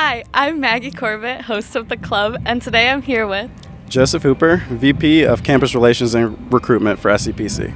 Hi, I'm Maggie Corbett, host of the club, and today I'm here with Joseph Hooper, VP of Campus Relations and Recruitment for SCPC.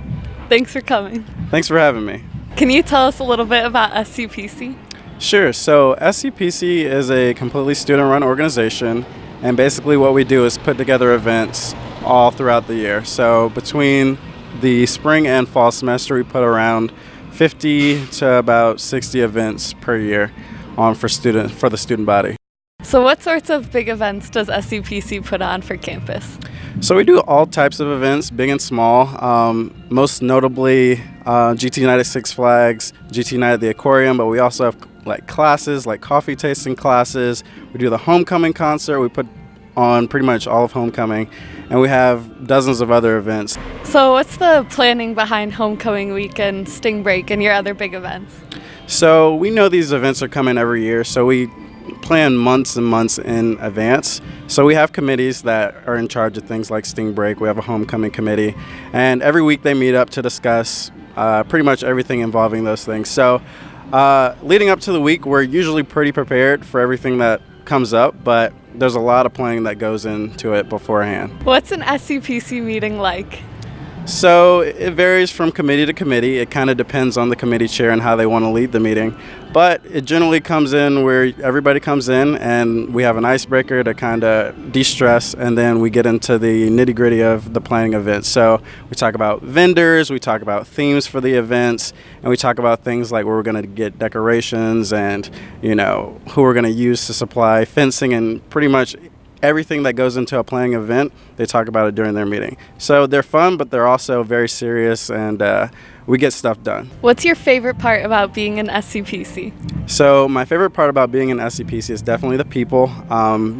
Thanks for coming. Thanks for having me. Can you tell us a little bit about SCPC? Sure. So SCPC is a completely student-run organization, and basically what we do is put together events all throughout the year. So between the spring and fall semester, we put around 50 to about 60 events per year on for the student body. So what sorts of big events does SCPC put on for campus? So we do all types of events, big and small. Most notably GT Night at Six Flags, GT Night at the Aquarium, but we also have like classes, like coffee tasting classes. We do the homecoming concert. We put on pretty much all of homecoming, and we have dozens of other events. So what's the planning behind homecoming week and Sting Break and your other big events? So we know these events are coming every year, so we plan months and months in advance. So we have committees that are in charge of things like Sting Break. We have a homecoming committee, and every week they meet up to discuss pretty much everything involving those things. So leading up to the week, we're usually pretty prepared for everything that comes up, but there's a lot of planning that goes into it beforehand. What's an SCPC meeting like? So it varies from committee to committee. It kind of depends on the committee chair and how they want to lead the meeting. But it generally comes in where everybody comes in and we have an icebreaker to kind of de-stress, and then we get into the nitty-gritty of the planning events. So we talk about vendors, we talk about themes for the events, and we talk about things like where we're going to get decorations and, who we're going to use to supply fencing, and pretty much everything that goes into a planning event, they talk about it during their meeting. So they're fun, but they're also very serious, and we get stuff done. What's your favorite part about being an SCPC? So my favorite part about being an SCPC is definitely the people.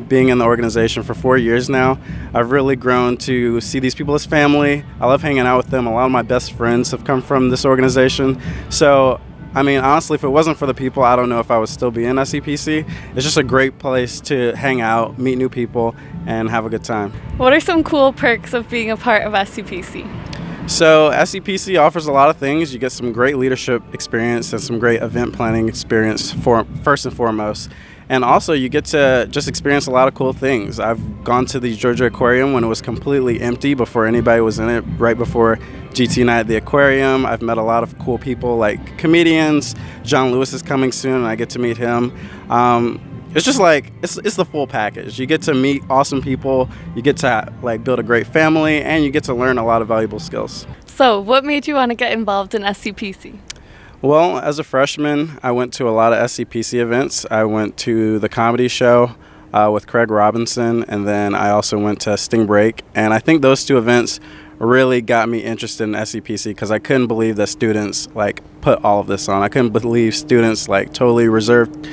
Being in the organization for 4 years now, I've really grown to see these people as family. I love hanging out with them. A lot of my best friends have come from this organization. So honestly, if it wasn't for the people, I don't know if I would still be in SCPC. It's just a great place to hang out, meet new people, and have a good time. What are some cool perks of being a part of SCPC? So SCPC offers a lot of things. You get some great leadership experience and some great event planning experience first and foremost. And also you get to just experience a lot of cool things. I've gone to the Georgia Aquarium when it was completely empty before anybody was in it, right before GT Night at the Aquarium. I've met a lot of cool people like comedians. John Lewis is coming soon and I get to meet him. It's just like, it's the full package. You get to meet awesome people, you get to build a great family, and you get to learn a lot of valuable skills. So what made you want to get involved in SCPC? Well, as a freshman, I went to a lot of SCPC events. I went to the comedy show with Craig Robinson, and then I also went to Sting Break. And I think those two events really got me interested in SCPC because I couldn't believe that students put all of this on. I couldn't believe students totally reserved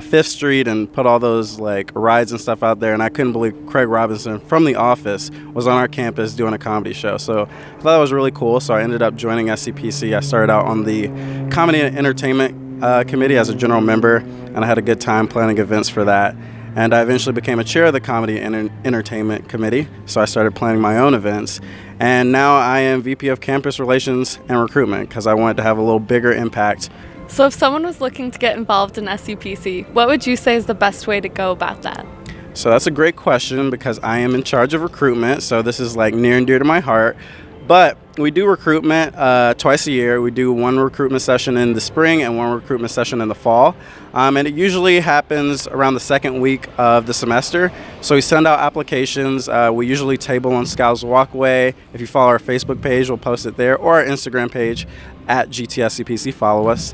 Fifth Street and put all those rides and stuff out there, and I couldn't believe Craig Robinson from The Office was on our campus doing a comedy show. So I thought that was really cool, so I ended up joining SCPC. I started out on the Comedy and Entertainment Committee as a general member, and I had a good time planning events for that. And I eventually became a chair of the Comedy and Entertainment Committee, so I started planning my own events. And now I am VP of Campus Relations and Recruitment because I wanted to have a little bigger impact. So if someone was looking to get involved in SCPC, what would you say is the best way to go about that? So that's a great question because I am in charge of recruitment, so this is near and dear to my heart. But we do recruitment twice a year. We do one recruitment session in the spring and one recruitment session in the fall. And it usually happens around the second week of the semester. So we send out applications. We usually table on Scouts Walkway. If you follow our Facebook page, we'll post it there, or our Instagram page at GTSCPC. Follow us.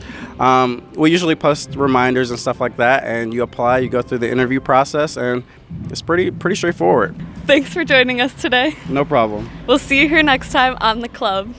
We usually post reminders and stuff like that, and you apply, you go through the interview process, and it's pretty straightforward. Thanks for joining us today. No problem. We'll see you here next time on the club.